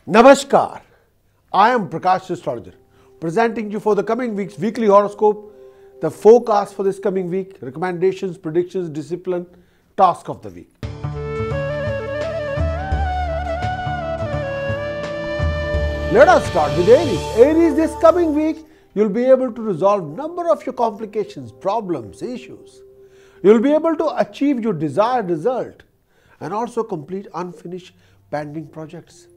Namaskar, I am Prakash Astrologer, presenting you for the coming week's weekly horoscope, the forecast for this coming week, recommendations, predictions, discipline, task of the week. Let us start with Aries. Aries, this coming week, you'll be able to resolve number of your complications, problems, issues. You'll be able to achieve your desired result and also complete unfinished pending projects.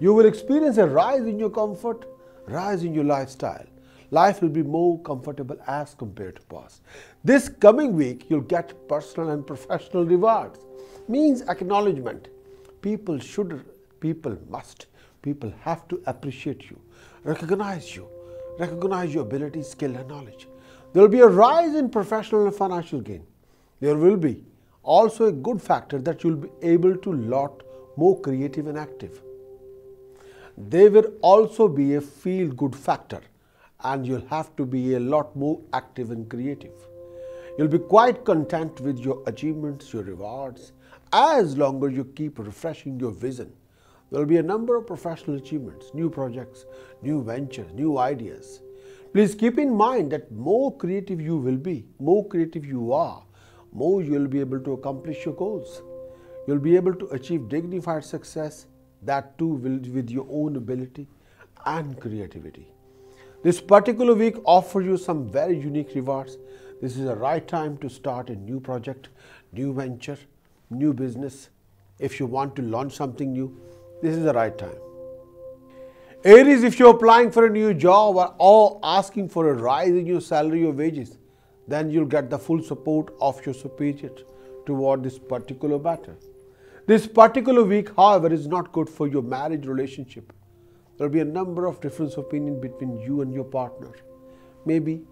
You will experience a rise in your comfort, rise in your lifestyle. Life will be more comfortable as compared to past. This coming week, you'll get personal and professional rewards. Means acknowledgement. People have to appreciate you, recognize your ability, skill and knowledge. There will be a rise in professional and financial gain. There will be also a good factor that you'll be able to lot more creative and active. There will also be a feel-good factor and you'll have to be a lot more active and creative. You'll be quite content with your achievements, your rewards, as long as you keep refreshing your vision. There will be a number of professional achievements, new projects, new ventures, new ideas. Please keep in mind that more creative you will be, more creative you are, more you will be able to accomplish your goals. You'll be able to achieve dignified success, that too with your own ability and creativity. This particular week offers you some very unique rewards. This is the right time to start a new project, new venture, new business. If you want to launch something new, this is the right time. Aries, if you're applying for a new job or asking for a rise in your salary or wages, then you'll get the full support of your superior toward this particular matter. This particular week, however, is not good for your marriage relationship. There will be a number of different opinions between you and your partner. Maybe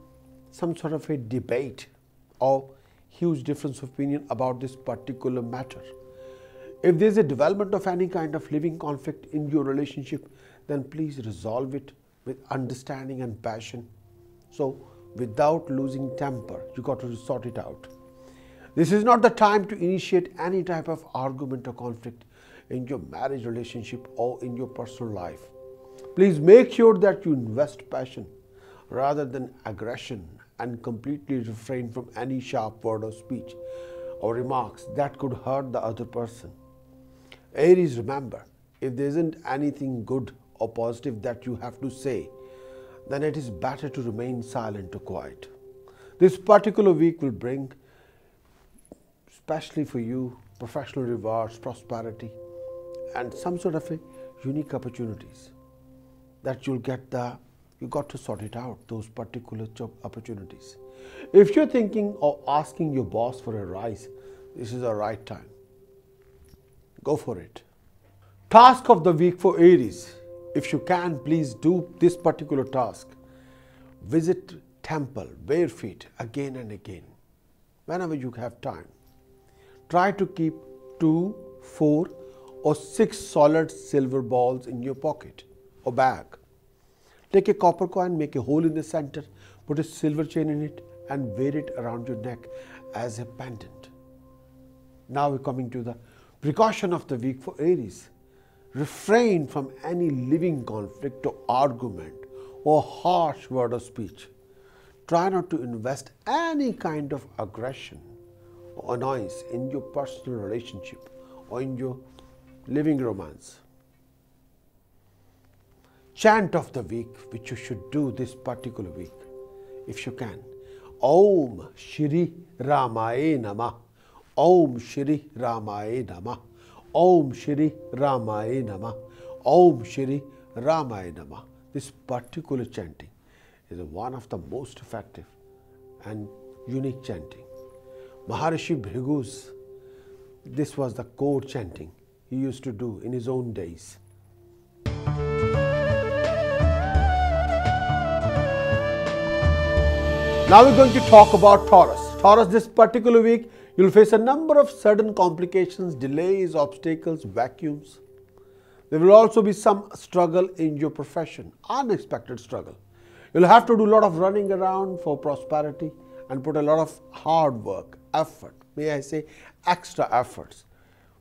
some sort of a debate or huge difference of opinion about this particular matter. If there is a development of any kind of living conflict in your relationship, then please resolve it with understanding and passion. So, without losing temper, you got to sort it out. This is not the time to initiate any type of argument or conflict in your marriage relationship or in your personal life. Please make sure that you invest passion rather than aggression and completely refrain from any sharp word or speech or remarks that could hurt the other person. Aries, remember, if there isn't anything good or positive that you have to say, then it is better to remain silent or quiet. This particular week will bring, especially for you, professional rewards, prosperity, and some sort of a unique opportunities that you got to sort it out, those particular job opportunities. If you're thinking of asking your boss for a rise, this is the right time. Go for it. Task of the week for Aries. If you can, please do this particular task. Visit temple, bare feet, again and again, whenever you have time. Try to keep 2, 4 or 6 solid silver balls in your pocket or bag. Take a copper coin, make a hole in the center, put a silver chain in it and wear it around your neck as a pendant. Now we're coming to the precaution of the week for Aries. Refrain from any living conflict or argument or harsh word or speech. Try not to invest any kind of aggression or annoyance in your personal relationship or in your living romance. Chant of the week, which you should do this particular week, if you can. Om Shri Ramaye Namah. Om Shri Ramaye Namah. Om Shri Ramaye Namah. Om Shri Ramaye Namah. This particular chanting is one of the most effective and unique chanting. Maharishi Bhrigu's, this was the core chanting he used to do in his own days. Now we're going to talk about Taurus. Taurus, this particular week, you'll face a number of sudden complications, delays, obstacles, vacuums. There will also be some struggle in your profession, unexpected struggle. You'll have to do a lot of running around for prosperity and put a lot of hard work, effort, may I say extra efforts,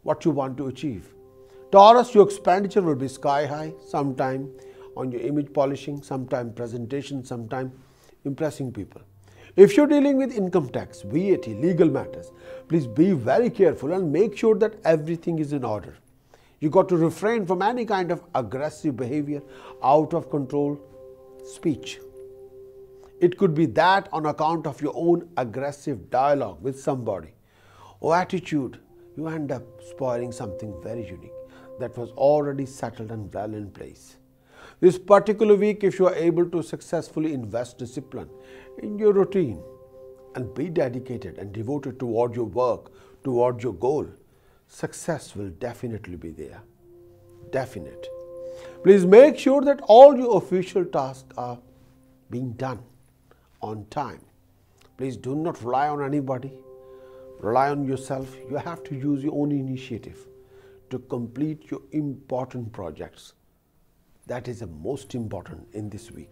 what you want to achieve. Taurus, your expenditure will be sky high, sometime on your image polishing, sometime presentation, sometime impressing people. If you're dealing with income tax, VAT, legal matters, please be very careful and make sure that everything is in order. You got to refrain from any kind of aggressive behavior, out of control speech. It could be that on account of your own aggressive dialogue with somebody or attitude, you end up spoiling something very unique that was already settled and well in place. This particular week, if you are able to successfully invest discipline in your routine and be dedicated and devoted toward your work, toward your goal, success will definitely be there. Definite. Please make sure that all your official tasks are being done on time. Please do not rely on anybody. Rely on yourself. You have to use your own initiative to complete your important projects. That is the most important in this week.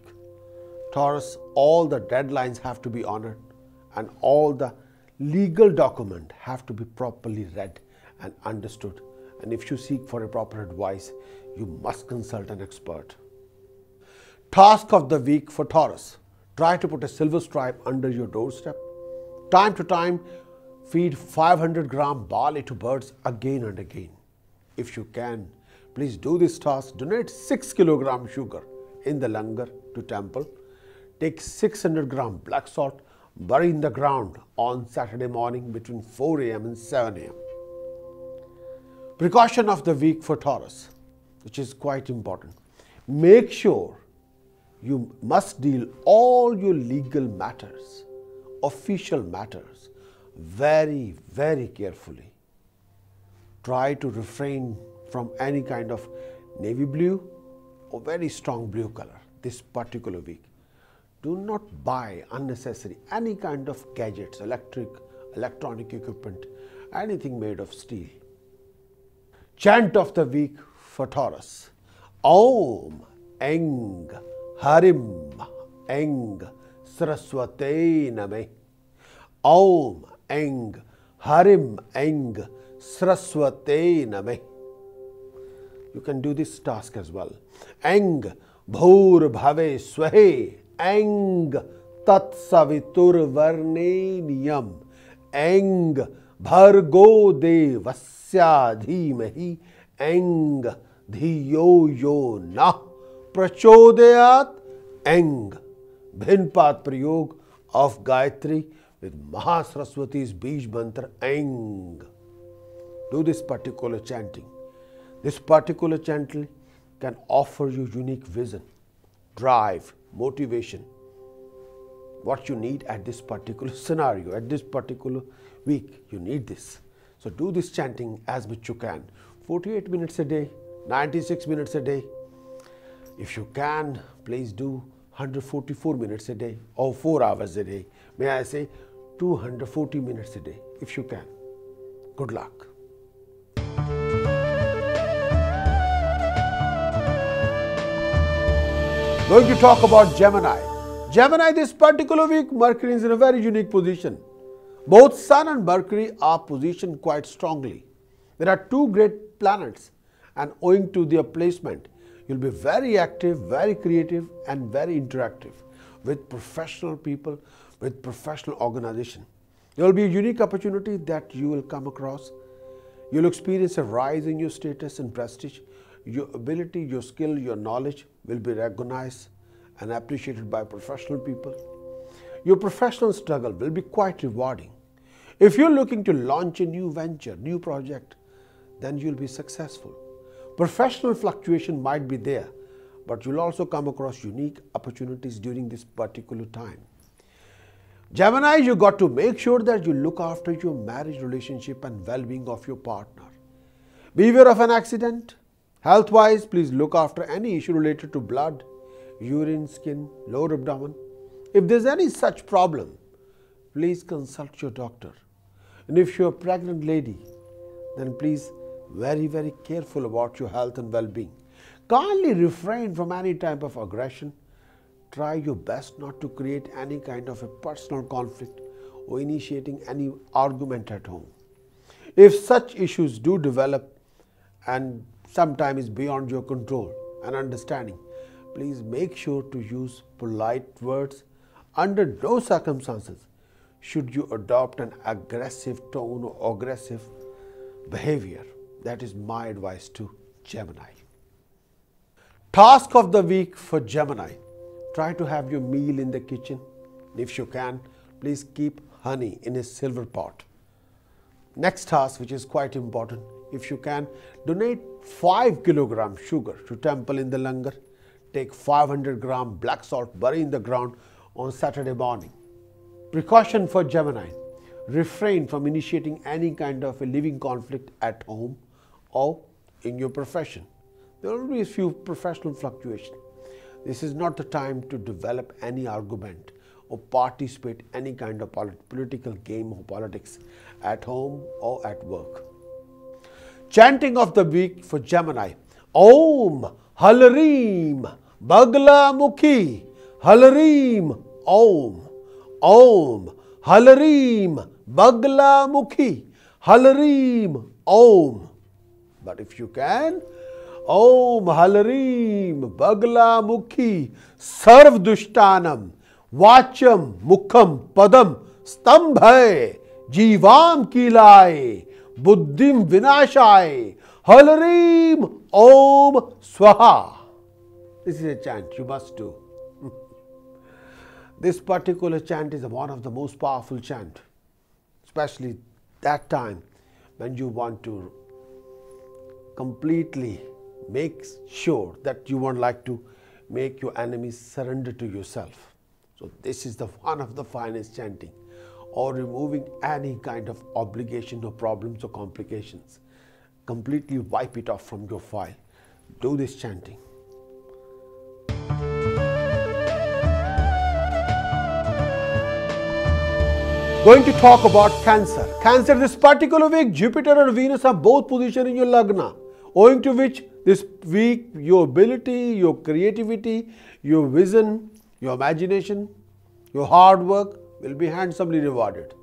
Taurus, all the deadlines have to be honored and all the legal documents have to be properly read and understood. And if you seek for a proper advice, you must consult an expert. Task of the week for Taurus. Try to put a silver stripe under your doorstep. Time to time, feed 500-gram barley to birds again and again. If you can, please do this task. Donate 6 kilogram sugar in the langar to temple. Take 600 gram black salt, bury in the ground on Saturday morning between 4 a.m. and 7 a.m. Precaution of the week for Taurus, which is quite important. Make sure you must deal all your legal matters, official matters, very, very carefully. Try to refrain from any kind of navy blue or very strong blue color this particular week. Do not buy unnecessary any kind of gadgets, electronic equipment, anything made of steel. Chant of the week for Taurus. Om Eng Harim Eng Saraswate Name. Om Eng Harim Eng Saraswate Name. You can do this task as well. Eng Bhur Bhave Swahe Eng Tat Savitur Varneniyam Eng Bhargo Devasya Dhimahi Eng Dhiyo Yo Na Prachodayat Eng. Bhinpat Prayog of Gayatri with Mahasaraswati's Bij Mantra Eng. Do this particular chanting. This particular chanting can offer you unique vision, drive, motivation, what you need at this particular scenario, at this particular week. You need this. So do this chanting as much you can. 48 minutes a day, 96 minutes a day. If you can, please do 144 minutes a day or 4 hours a day. May I say 240 minutes a day if you can. Good luck. Going to talk about Gemini. Gemini, this particular week, Mercury is in a very unique position. Both Sun and Mercury are positioned quite strongly. There are two great planets, and owing to their placement, you'll be very active, very creative, and very interactive with professional people, with professional organization. There will be a unique opportunity that you will come across. You'll experience a rise in your status and prestige. Your ability, your skill, your knowledge will be recognized and appreciated by professional people. Your professional struggle will be quite rewarding. If you're looking to launch a new venture, new project, then you'll be successful. Professional fluctuation might be there, but you'll also come across unique opportunities during this particular time. Gemini, you got to make sure that you look after your marriage relationship and well-being of your partner. Beware of an accident. Health-wise, please look after any issue related to blood, urine, skin, lower abdomen. If there's any such problem, please consult your doctor. And if you're a pregnant lady, then please very, very careful about your health and well-being. Kindly refrain from any type of aggression. Try your best not to create any kind of a personal conflict or initiating any argument at home. If such issues do develop and sometimes is beyond your control and understanding. Please make sure to use polite words. Under no circumstances should you adopt an aggressive tone or aggressive behavior. That is my advice to Gemini. Task of the week for Gemini. Try to have your meal in the kitchen. If you can, please keep honey in a silver pot. Next task, which is quite important, if you can, donate 5 kilograms sugar to temple in the langar. Take 500 grams black salt, bury in the ground on Saturday morning. Precaution for Gemini. Refrain from initiating any kind of a living conflict at home or in your profession. There will be a few professional fluctuations. This is not the time to develop any argument or participate in any kind of political game or politics at home or at work. Chanting of the week for Gemini. Om Halarim Bagla Mukhi Halarim Om. Om Halarim Bagla Mukhi Halarim Om. But if you can, Om Halarim Bagla Mukhi Sarv Dushtanam Vacham Mukham Padam Stambhay Jivam Kilai Buddhim Vinashai Halarim Om Swaha. This is a chant you must do. This particular chant is one of the most powerful chant, especially that time when you want to completely make sure that you won't like to make your enemies surrender to yourself. So this is one of the finest chanting, or removing any kind of obligation or problems or complications. Completely wipe it off from your file. Do this chanting. Going to talk about Cancer. Cancer, this particular week, Jupiter and Venus are both positioned in your Lagna, owing to which this week your ability, your creativity, your vision, your imagination, your hard work will be handsomely rewarded.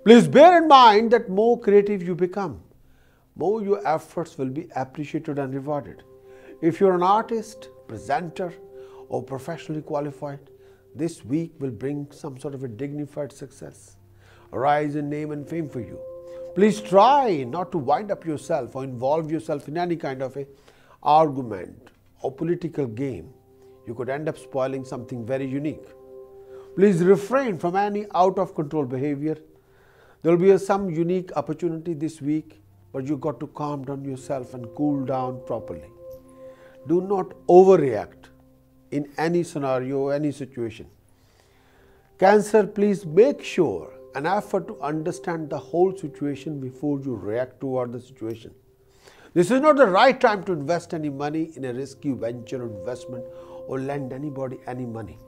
Please bear in mind that more creative you become, more your efforts will be appreciated and rewarded. If you're an artist, presenter, or professionally qualified, this week will bring some sort of a dignified success, a rise in name and fame for you. Please try not to wind up yourself or involve yourself in any kind of a argument or political game. You could end up spoiling something very unique. Please refrain from any out of control behavior. There will be some unique opportunity this week, but you got to calm down yourself and cool down properly. Do not overreact in any scenario, any situation. Cancer, please make sure an effort to understand the whole situation before you react toward the situation. This is not the right time to invest any money in a risky venture or investment or lend anybody any money.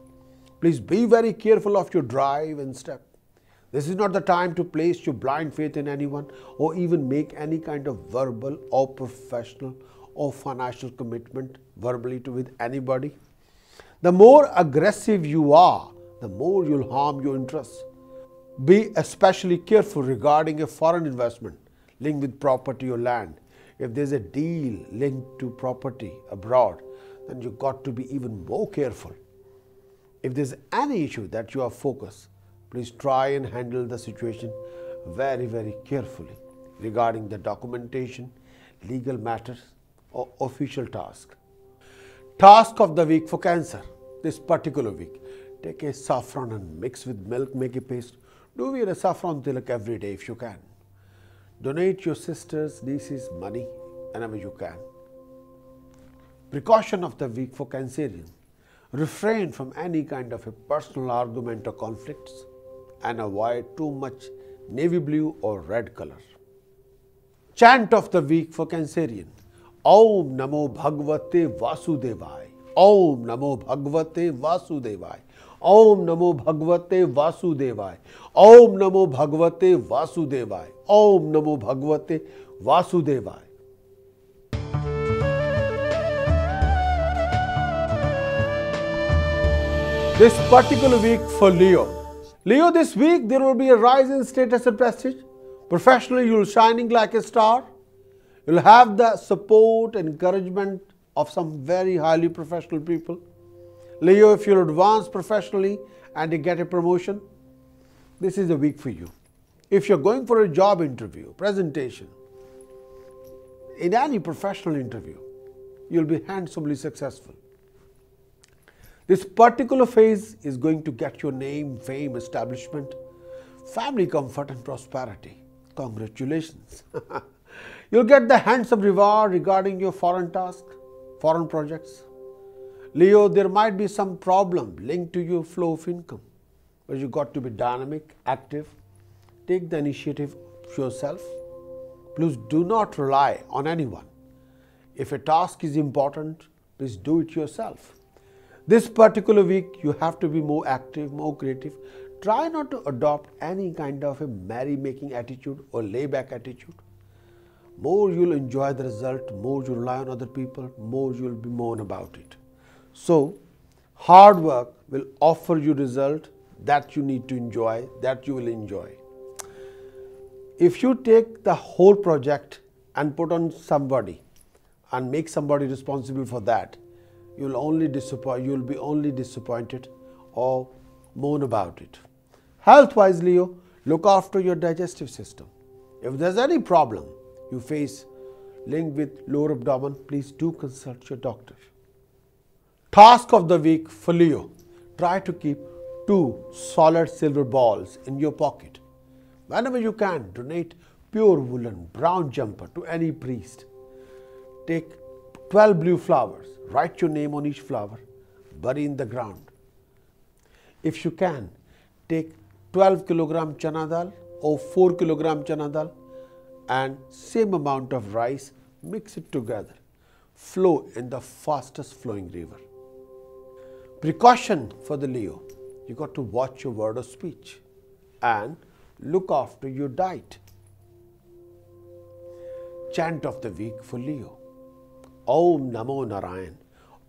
Please be very careful of your drive and step. This is not the time to place your blind faith in anyone or even make any kind of verbal or professional or financial commitment verbally with anybody. The more aggressive you are, the more you'll harm your interests. Be especially careful regarding a foreign investment linked with property or land. If there's a deal linked to property abroad, then you've got to be even more careful. If there's any issue that you are focused, please try and handle the situation very, very carefully regarding the documentation, legal matters, or official task. Task of the week for Cancer. This particular week, take a saffron and mix with milk, make a paste. Do wear a saffron tilak every day if you can. Donate your sisters, nieces money whenever you can. Precaution of the week for Cancerian. Refrain from any kind of a personal argument or conflicts and avoid too much navy blue or red color. Chant of the week for Cancerian. Om Namo Bhagavate Vasudevaya. Om Namo Bhagavate Vasudevaya. Om Namo Bhagavate Vasudevaya. Om Namo Bhagavate Vasudevaya. Om Namo Bhagavate Vasudevaya. This particular week for Leo. Leo, this week there will be a rise in status and prestige. Professionally, you will shining like a star. You'll have the support and encouragement of some very highly professional people. Leo, if you'll advance professionally and you get a promotion, this is a week for you. If you're going for a job interview, presentation, in any professional interview, you'll be handsomely successful. This particular phase is going to get your name, fame, establishment, family comfort and prosperity. Congratulations. You'll get the handsome reward regarding your foreign task, foreign projects. Leo, there might be some problem linked to your flow of income, but you got to be dynamic, active, take the initiative yourself. Please do not rely on anyone. If a task is important, please do it yourself. This particular week, you have to be more active, more creative. Try not to adopt any kind of a merry-making attitude or layback attitude. More you'll enjoy the result, more you rely on other people, more you'll be moan about it. So, hard work will offer you result that you need to enjoy, that you will enjoy. If you take the whole project and put on somebody and make somebody responsible for that, you'll be only disappointed or moan about it. Health-wise, Leo, look after your digestive system. If there's any problem you face linked with lower abdomen, please do consult your doctor. Task of the week for Leo, try to keep 2 solid silver balls in your pocket. Whenever you can, donate pure woolen brown jumper to any priest. Take 12 blue flowers, write your name on each flower, bury in the ground. If you can, take 12 kilogram chana dal or 4 kilogram chana dal and same amount of rice, mix it together. Flow in the fastest flowing river. Precaution for the Leo, you got to watch your word of speech and look after your diet. Chant of the week for Leo. Om Namo Narayan,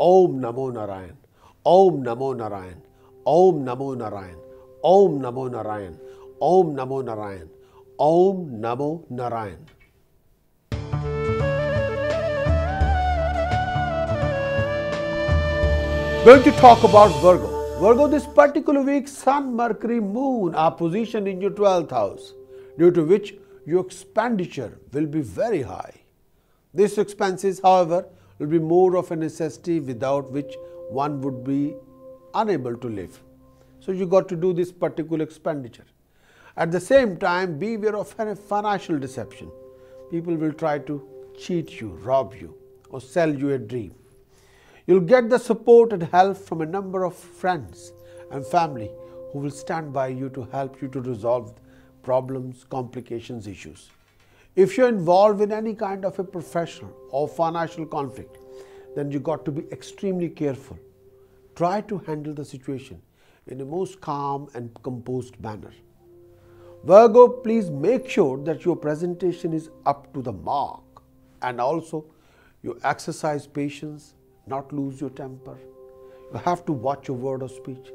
Om Namo Narayan, Om Namo Narayan, Om Namo Narayan, Om Namo Narayan, Om Namo Narayan, Om Namo Narayan. Going to talk about Virgo. Virgo, this particular week, Sun, Mercury, Moon are positioned in your 12th house, due to which your expenditure will be very high. These expenses, however, will be more of a necessity without which one would be unable to live. So you got to do this particular expenditure. At the same time, beware of financial deception. People will try to cheat you, rob you, or sell you a dream. You'll get the support and help from a number of friends and family who will stand by you to help you to resolve problems, complications, issues. If you're involved in any kind of a professional or financial conflict, then you got to be extremely careful. Try to handle the situation in a most calm and composed manner. Virgo, please make sure that your presentation is up to the mark, and also you exercise patience, not lose your temper. You have to watch your word of speech.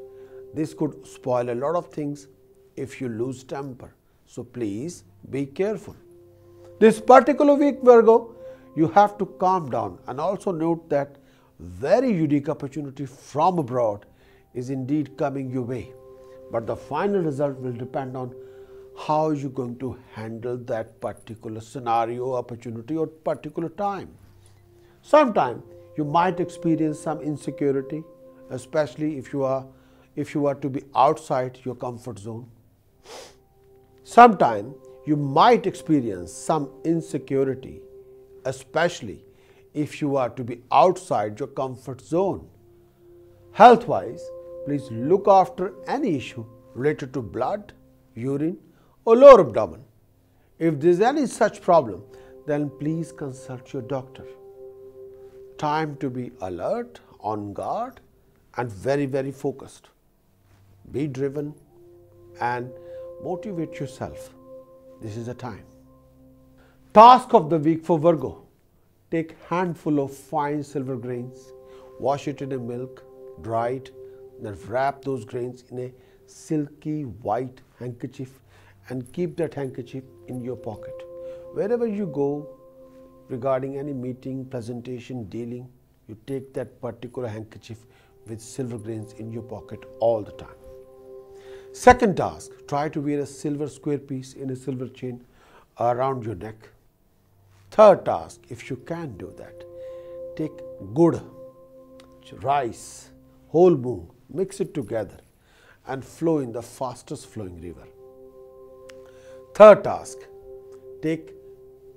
This could spoil a lot of things if you lose temper. So please be careful. This particular week, Virgo, you have to calm down, and also note that very unique opportunity from abroad is indeed coming your way. But the final result will depend on how you're going to handle that particular scenario, opportunity, or particular time. Sometime you might experience some insecurity, especially if you are to be outside your comfort zone. Sometime you might experience some insecurity, especially if you are to be outside your comfort zone. Health-wise, please look after any issue related to blood, urine, or lower abdomen. If there is any such problem, then please consult your doctor. Time to be alert, on guard, and very, very focused. Be driven and motivate yourself. This is the time. Task of the week for Virgo. Take handful of fine silver grains, wash it in a milk, dry it, then wrap those grains in a silky white handkerchief and keep that handkerchief in your pocket. Wherever you go, regarding any meeting, presentation, dealing, you take that particular handkerchief with silver grains in your pocket all the time. Second task, try to wear a silver square piece in a silver chain around your neck. Third task, if you can do that, take good rice, whole moong, mix it together and flow in the fastest flowing river. Third task, take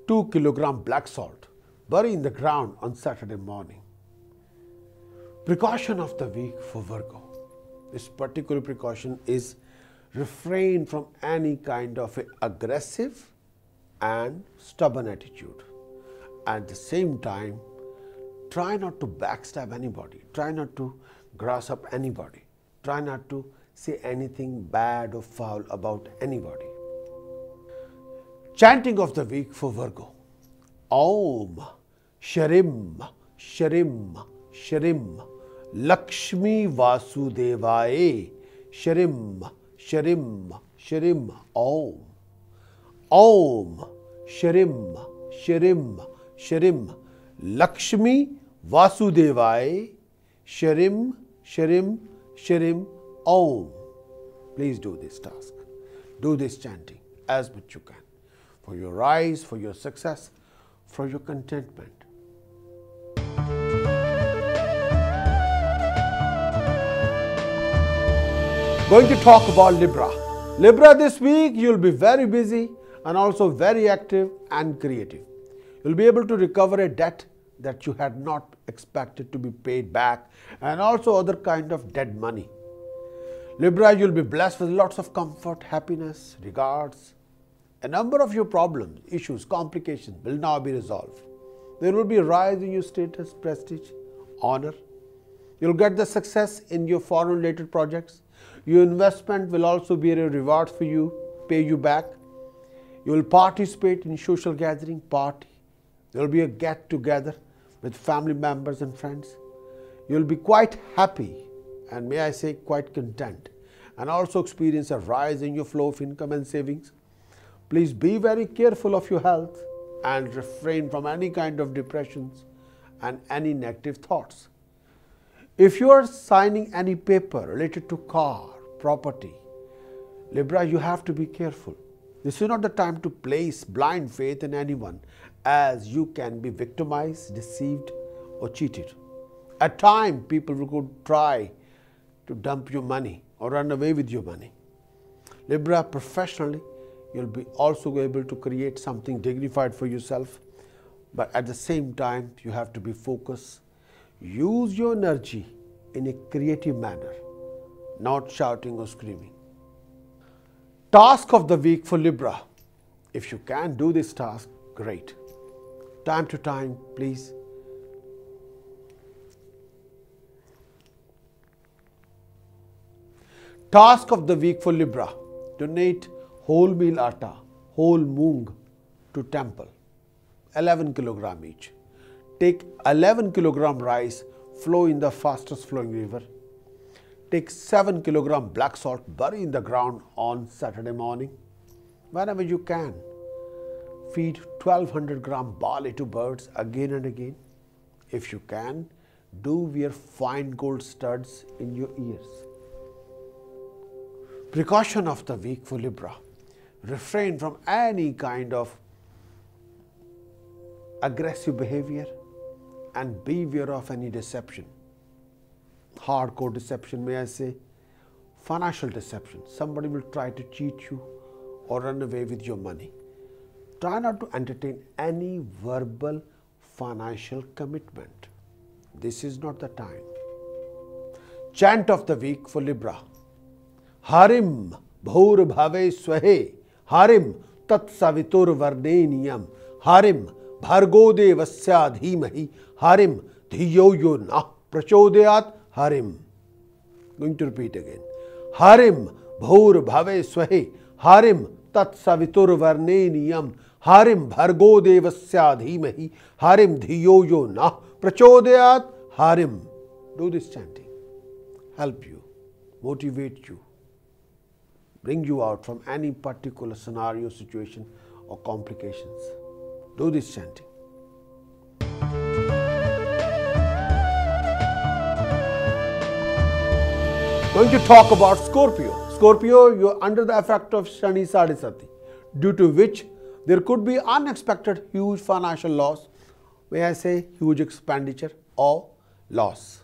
2 kg black salt, bury in the ground on Saturday morning. Precaution of the week for Virgo. This particular precaution is refrain from any kind of aggressive and stubborn attitude. At the same time, try not to backstab anybody. Try not to grass up anybody. Try not to say anything bad or foul about anybody. Chanting of the week for Virgo. Om Sharim Sharim Sharim Lakshmi Vasudevaye Sharim Sharim Sharim Om. Om Sharim Sharim Sharim Lakshmi Vasudevaye Sharim Sharim Sharim Om. Please do this task. Do this chanting as much you can for your rise, for your success, for your contentment. Going to talk about Libra. Libra, this week you'll be very busy and also very active and creative. You'll be able to recover a debt that you had not expected to be paid back and also other kind of dead money. Libra, you'll be blessed with lots of comfort, happiness, regards. A number of your problems, issues, complications will now be resolved. There will be a rise in your status, prestige, honor. You'll get the success in your foreign related projects. Your investment will also be a reward for you, pay you back. You will participate in social gathering, party. There will be a get together with family members and friends. You will be quite happy and may I say quite content and also experience a rise in your flow of income and savings. Please be very careful of your health and refrain from any kind of depressions and any negative thoughts. If you are signing any paper related to car, property, Libra, you have to be careful. This is not the time to place blind faith in anyone, as you can be victimized, deceived or cheated. At times, people will try to dump your money or run away with your money. Libra, professionally, you'll be also able to create something dignified for yourself, but at the same time, you have to be focused. Use your energy in a creative manner, not shouting or screaming. Task of the week for Libra. If you can do this task, great. Time to time, please. Task of the week for Libra. Donate whole meal atta, whole moong to temple. 11 kg each. Take 11 kg rice, flow in the fastest flowing river. Take 7 kg black salt, bury in the ground on Saturday morning. Whenever you can, feed 1200 gram barley to birds again and again. If you can, do wear fine gold studs in your ears. Precaution of the week for Libra. Refrain from any kind of aggressive behavior and beware of any deception. Hardcore deception, may I say, financial deception. Somebody will try to cheat you or run away with your money. Try not to entertain any verbal financial commitment. This is not the time. Chant of the week for Libra. Harim bhur bhave swahe, Harim tat savitur varneniyam, Harim bhargo devasya dhimahi, Harim dhiyo yo na prachodayat, Harim. Going to repeat again. Harim bhur bhave swahe, Harim tat savitur varneniyam, Harim bhargo devasya dhimahi, Harim dhiyo yo na prachodayat, Harim. Do this chanting. Help you, motivate you, bring you out from any particular scenario, situation or complications. Do this chanting. Going to talk about Scorpio. Scorpio, you're under the effect of Shani Sadhisati, due to which there could be unexpected huge financial loss. May I say huge expenditure or loss.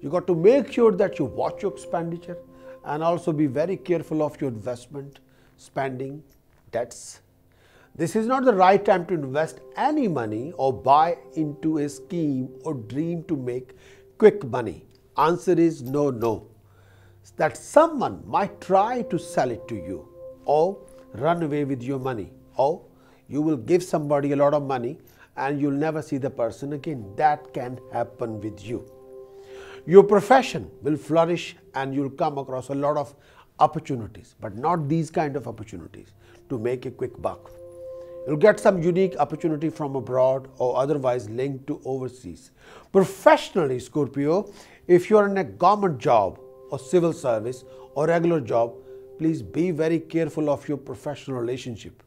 You got to make sure that you watch your expenditure and also be very careful of your investment, spending, debts. This is not the right time to invest any money or buy into a scheme or dream to make quick money. Answer is no, no. That someone might try to sell it to you or run away with your money, or you will give somebody a lot of money and you'll never see the person again. That can happen with you. Your profession will flourish and you'll come across a lot of opportunities, but not these kind of opportunities to make a quick buck. You'll get some unique opportunity from abroad or otherwise linked to overseas. Professionally, Scorpio, if you're in a government job or civil service or regular job, please be very careful of your professional relationship.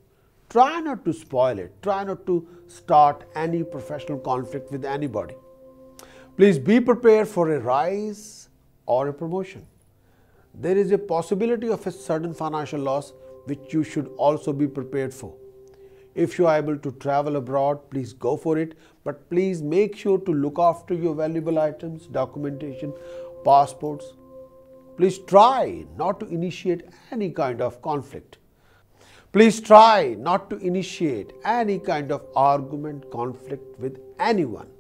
Try not to spoil it. Try not to start any professional conflict with anybody. Please be prepared for a rise or a promotion. There is a possibility of a sudden financial loss which you should also be prepared for. If you are able to travel abroad, please go for it, but please make sure to look after your valuable items, documentation, passports. Please try not to initiate any kind of conflict. Please try not to initiate any kind of argument, conflict with anyone.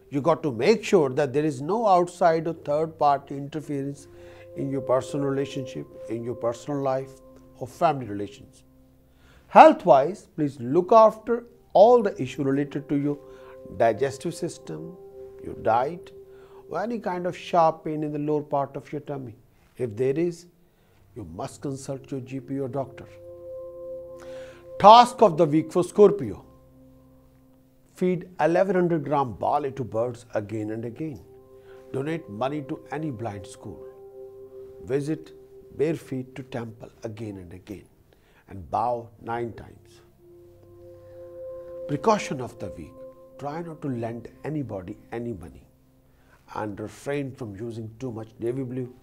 You got to make sure that there is no outside or third party interference in your personal relationship, in your personal life or family relations. Health-wise, please look after all the issues related to your digestive system, your diet, or any kind of sharp pain in the lower part of your tummy. If there is, you must consult your GP or doctor. Task of the week for Scorpio. Feed 1100 gram barley to birds again and again. Donate money to any blind school. Visit bare feet to temple again and again. And bow 9 times. Precaution of the week. Try not to lend anybody any money and refrain from using too much navy blue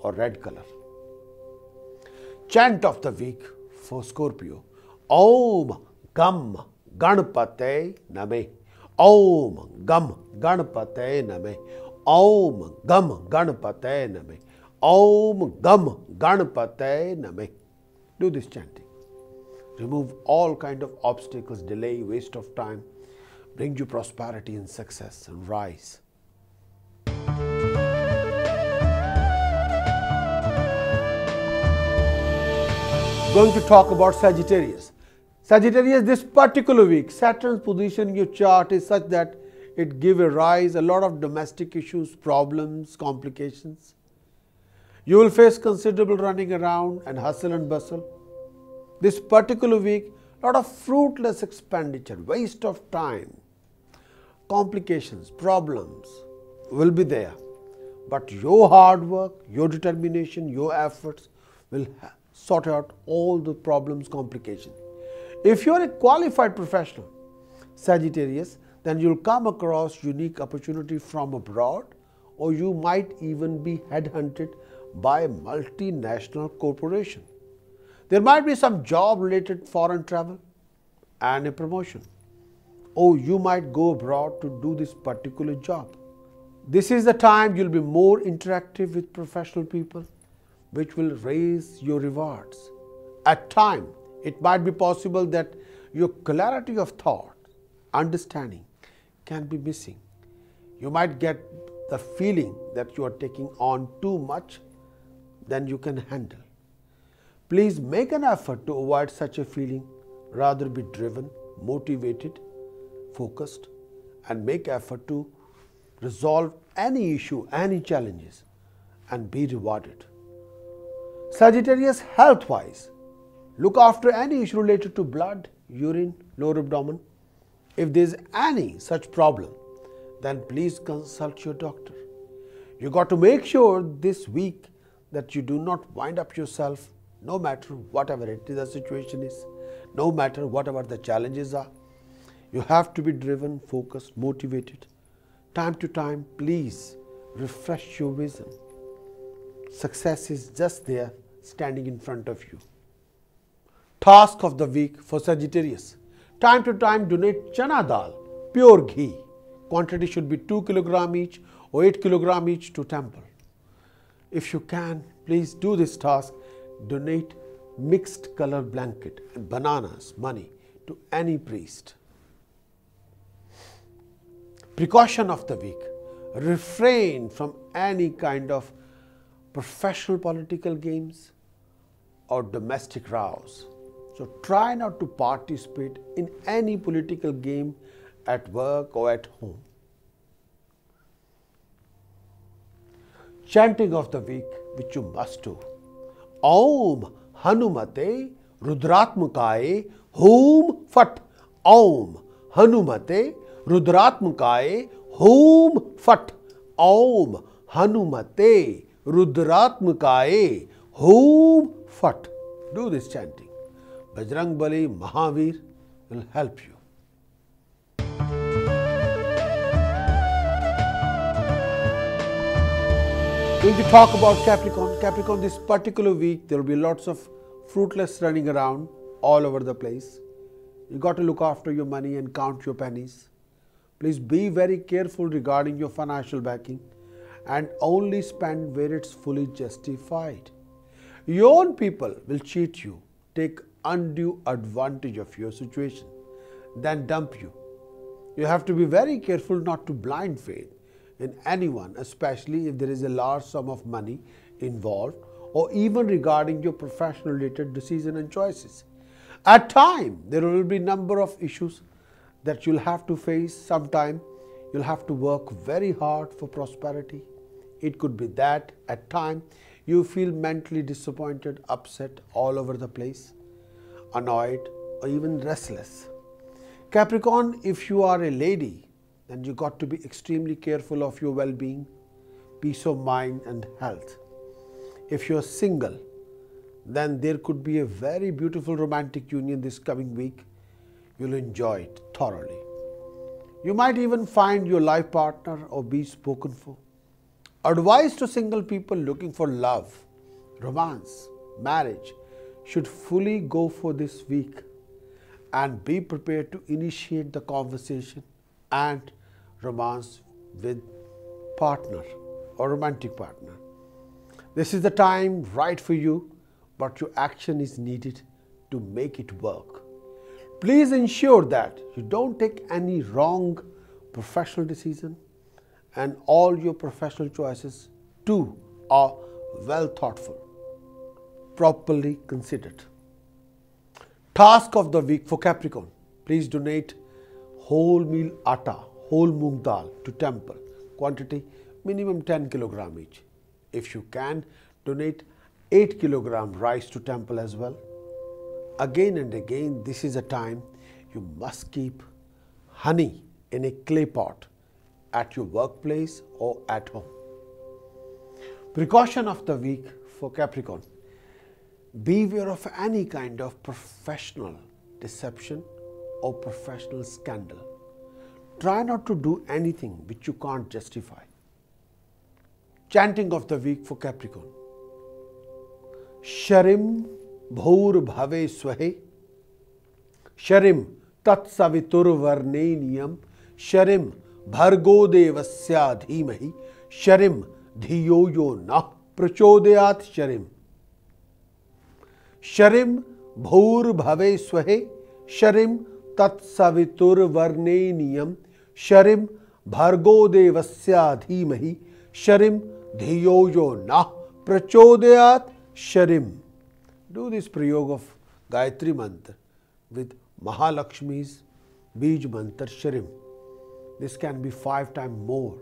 or red color. Chant of the week for Scorpio. Om Gam Ganpate Name. Om Gam Ganpate Name. Om Gam Ganpate Name. Om Gam Ganpate Name. Do this chanting. Remove all kind of obstacles, delay, waste of time. Bring you prosperity and success and rise. Going to talk about Sagittarius. Sagittarius, this particular week, Saturn's position in your chart is such that it gives a rise a lot of domestic issues, problems, complications. You will face considerable running around and hustle and bustle. This particular week, a lot of fruitless expenditure, waste of time, complications, problems will be there. But your hard work, your determination, your efforts will sort out all the problems, complications. If you are a qualified professional, Sagittarius, then you'll come across unique opportunity from abroad, or you might even be headhunted by a multinational corporation. There might be some job-related foreign travel and a promotion. Or you might go abroad to do this particular job. This is the time you'll be more interactive with professional people, which will raise your rewards. At times, it might be possible that your clarity of thought, understanding can be missing. You might get the feeling that you are taking on too much than you can handle. Please make an effort to avoid such a feeling. Rather be driven, motivated, focused, and make effort to resolve any issue, any challenges, and be rewarded. Sagittarius, health-wise, look after any issue related to blood, urine, lower abdomen. If there is any such problem, then please consult your doctor. You got to make sure this week that you do not wind up yourself, no matter whatever it is the situation is, no matter whatever the challenges are. You have to be driven, focused, motivated. Time to time, please refresh your vision. Success is just there, standing in front of you. Task of the week for Sagittarius. Time to time donate chana dal, pure ghee. Quantity should be 2 kg each or 8 kg each to temple. If you can, please do this task. Donate mixed color blanket and bananas, money to any priest. Precaution of the week. Refrain from any kind of professional political games or domestic rows. So try not to participate in any political game at work or at home. Chanting of the week, which you must do. Om Hanumate Rudratmakaye Hum Fat. Om Hanumate Rudratmakaye Hum Fat. Om Hanumate Rudratmakaye Hum Fat. Do this chanting. Bajrang Bali Mahavir will help you. Going to talk about Capricorn. Capricorn, this particular week, there will be lots of fruitless running around all over the place. You got to look after your money and count your pennies. Please be very careful regarding your financial backing and only spend where it's fully justified. Your own people will cheat you, take undue advantage of your situation, then dump you. You have to be very careful not to blind faith in anyone, especially if there is a large sum of money involved or even regarding your professional related decisions and choices. At times, there will be a number of issues that you'll have to face. Sometime you'll have to work very hard for prosperity. It could be that at times you feel mentally disappointed, upset, all over the place, annoyed or even restless. Capricorn, if you are a lady, then you got to be extremely careful of your well-being, peace of mind and health. If you're single, then there could be a very beautiful romantic union this coming week. You'll enjoy it thoroughly. You might even find your life partner or be spoken for. Advice to single people looking for love, romance, marriage should fully go for this week and be prepared to initiate the conversation and romance with partner or romantic partner. This is the time right for you, but your action is needed to make it work. Please ensure that you don't take any wrong professional decision and all your professional choices too are well thoughtful, properly considered. Task of the week for Capricorn. Please donate whole meal atta, whole moong dal to temple. Quantity minimum 10 kg each. If you can, donate 8 kg rice to temple as well. Again and again, this is a time you must keep honey in a clay pot at your workplace or at home. Precaution of the week for Capricorn. Beware of any kind of professional deception or professional scandal. Try not to do anything which you can't justify. Chanting of the week for Capricorn. Sharim bhur bhave swahe. Sharim tat savitur varneniyam. Sharim bhargo devasya dhimahi. Sharim dhiyo yo na prachodayat sharim. Sharim bhur bhave swahe. Sharim tat savitur varneniyam. Sharim bhargo devasya dhimahi. Sharim dhiyo yo na prachodayat sharim. Do this prayog of Gayatri mantra with Mahalakshmi's Bij mantra sharim. This can be 5 times more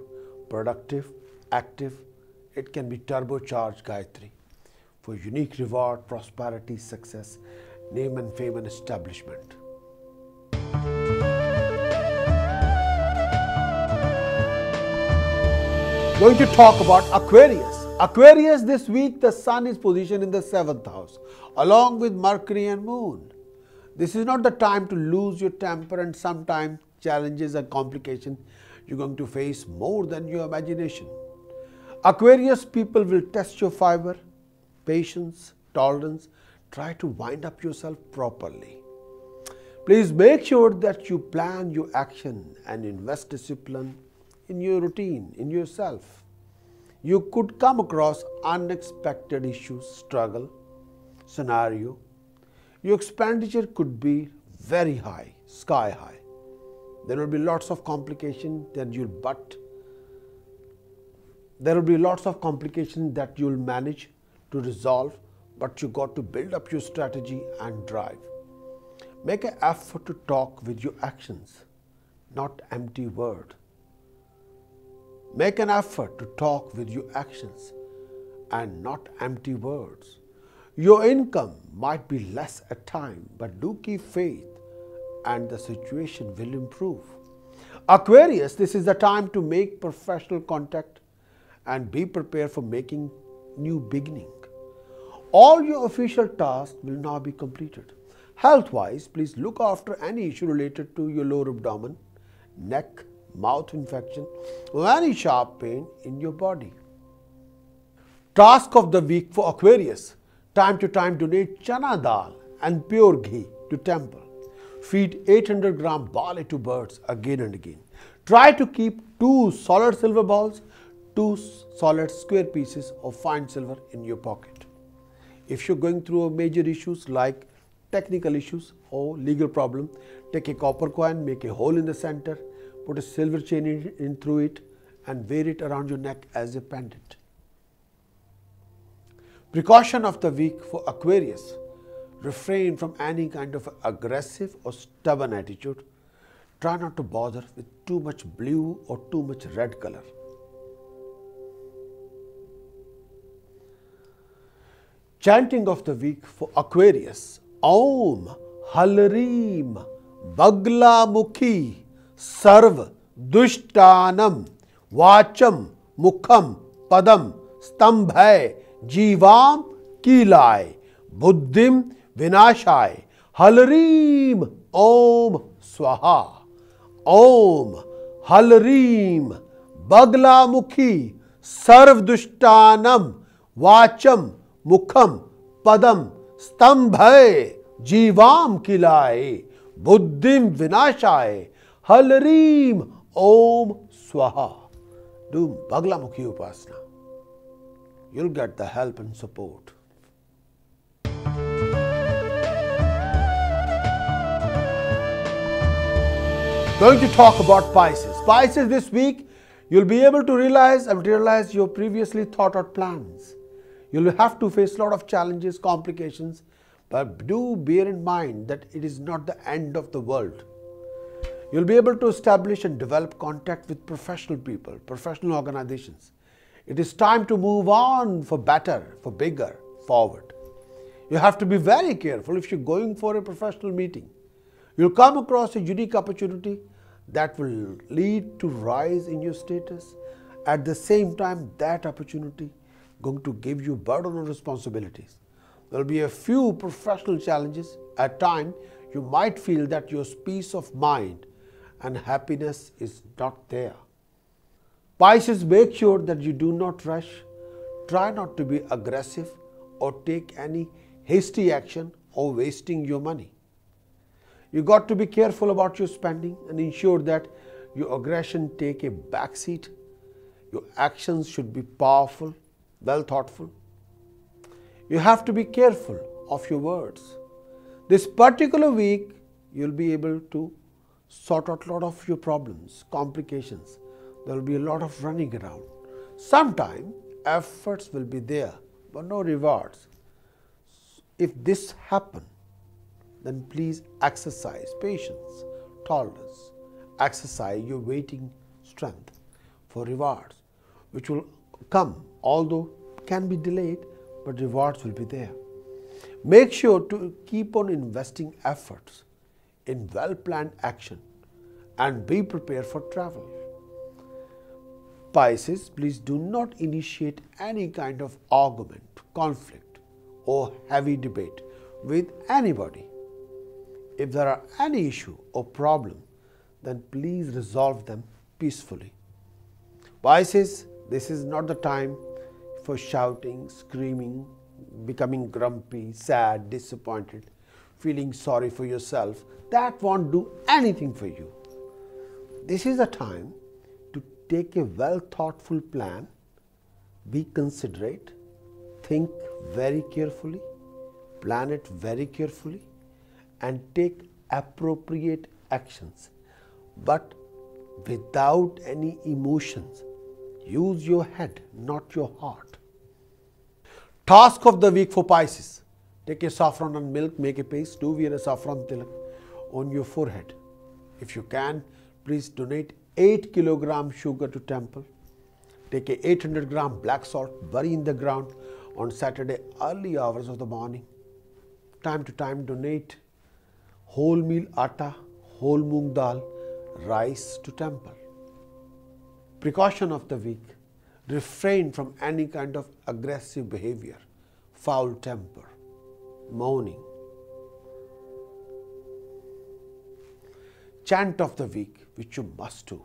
productive, active. It can be turbocharged Gayatri for unique reward, prosperity, success, name and fame and establishment. Going to talk about Aquarius. Aquarius, this week the sun is positioned in the 7th house along with Mercury and Moon. This is not the time to lose your temper, and sometimes challenges and complications you're going to face more than your imagination. Aquarius people will test your fiber, patience, tolerance. Try to wind up yourself properly. Please make sure that you plan your action and invest discipline in your routine, in yourself. You could come across unexpected issues, struggle, scenario. Your expenditure could be very high, sky high. There will be lots of complications that you'll manage to resolve, but you got to build up your strategy and drive. Make an effort to talk with your actions, not empty word. Make an effort to talk with your actions and not empty words. Your income might be less at times, but do keep faith and the situation will improve. Aquarius, this is the time to make professional contact and be prepared for making new beginning. All your official tasks will now be completed. Health-wise, please look after any issue related to your lower abdomen, neck, mouth infection, or any sharp pain in your body. Task of the week for Aquarius. Time to time donate chana dal and pure ghee to temple. Feed 800 gram barley to birds again and again. Try to keep 2 solid silver balls, 2 solid square pieces of fine silver in your pocket. If you're going through major issues like technical issues or legal problem, take a copper coin, make a hole in the center, put a silver chain in through it and wear it around your neck as a pendant. Precaution of the week for Aquarius. Refrain from any kind of aggressive or stubborn attitude. Try not to bother with too much blue or too much red color. Chanting of the week for Aquarius. Om Halrim Bagla Mukhi Sarv Dushtanam Vacham Mukham Padam Stambhay Jivam Kilai Buddhim Vinashai Halrim Om Swaha. Om Halrim Bagla Mukhi Sarv Dushtanam Vacham Mukham Padam Stambhay Jivam Kilai Buddhim Vinashai Halrim Om Swaha. Do Bagla Mukhi Upasana. You'll get the help and support. Going to talk about Pisces. Pisces, this week you'll be able to realize and materialize your previously thought out plans. You'll have to face a lot of challenges, complications, but do bear in mind that it is not the end of the world. You'll be able to establish and develop contact with professional people, professional organizations. It is time to move on for better, for bigger, forward. You have to be very careful if you're going for a professional meeting. You'll come across a unique opportunity that will lead to rise in your status. At the same time, that opportunity going to give you burden of responsibilities. There will be a few professional challenges. At times, you might feel that your peace of mind and happiness is not there. Pisces, make sure that you do not rush. Try not to be aggressive or take any hasty action or wasting your money. You got to be careful about your spending and ensure that your aggression take a backseat. Your actions should be powerful, well thoughtful. You have to be careful of your words. This particular week, you'll be able to sort out a lot of your problems, complications. There will be a lot of running around. Sometimes efforts will be there, but no rewards. If this happens, then please exercise patience, tolerance. Exercise your waiting strength for rewards, which will come, although can be delayed, but rewards will be there. Make sure to keep on investing efforts in well-planned action and be prepared for travel. Pisces, please do not initiate any kind of argument, conflict, or heavy debate with anybody. If there are any issue or problem, then please resolve them peacefully. Pisces, This is not the time for shouting, screaming, becoming grumpy, sad, disappointed, feeling sorry for yourself. That won't do anything for you. This is a time to take a well thoughtful plan, be considerate, think very carefully, plan it very carefully, and take appropriate actions, but without any emotions. Use your head, not your heart. Task of the week for Pisces. Take a saffron and milk, make a paste, do wear a saffron tilak on your forehead. If you can, please donate 8 kilogram sugar to temple. Take a 800 gram black salt, bury in the ground on Saturday early hours of the morning. Time to time donate whole meal atta, whole moong dal, rice to temple. Precaution of the week. Refrain from any kind of aggressive behavior, foul temper, moaning. Chant of the week, which you must do.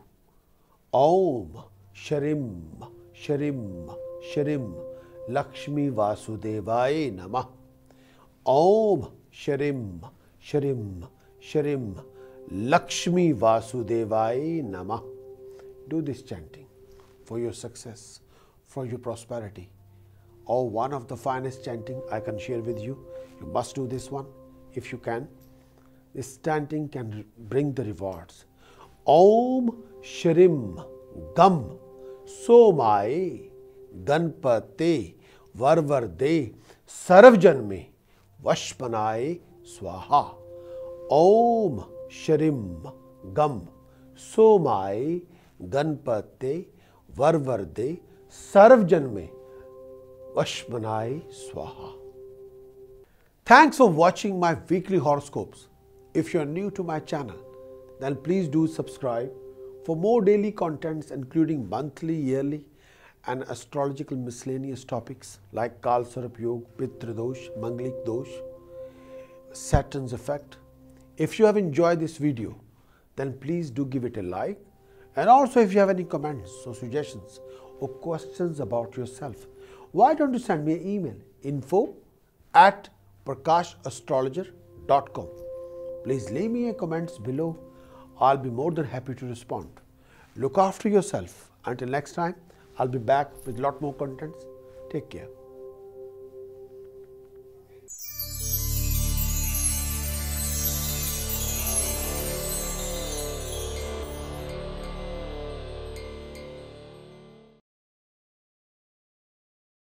Om Sharim Sharim Sharim Lakshmi Vasudevaye Namah. Om Sharim Sharim Sharim Lakshmi Vasudevaye Namah. Do this chanting for your success, for your prosperity, or one of the finest chanting I can share with you. You must do this one if you can. This chanting can bring the rewards. Om Shrim Gam Somaye Ganpate Varvarde Sarvjanme Vashpanaye Swaha. Om Shrim Gam Somaye Ganpate Varvarde Sarvjanme Vashpanaye Swaha. Thanks for watching my weekly horoscopes. If you are new to my channel, then please do subscribe for more daily contents including monthly, yearly and astrological miscellaneous topics like Kal Sarp Yog, Pitra Dosh, Manglik Dosh, Saturn's effect. If you have enjoyed this video, then please do give it a like. And also if you have any comments or suggestions or questions about yourself, why don't you send me an email, info@prakashastrologer.com. Please leave me a comments below. I'll be more than happy to respond. Look after yourself. Until next time, I'll be back with a lot more contents. Take care.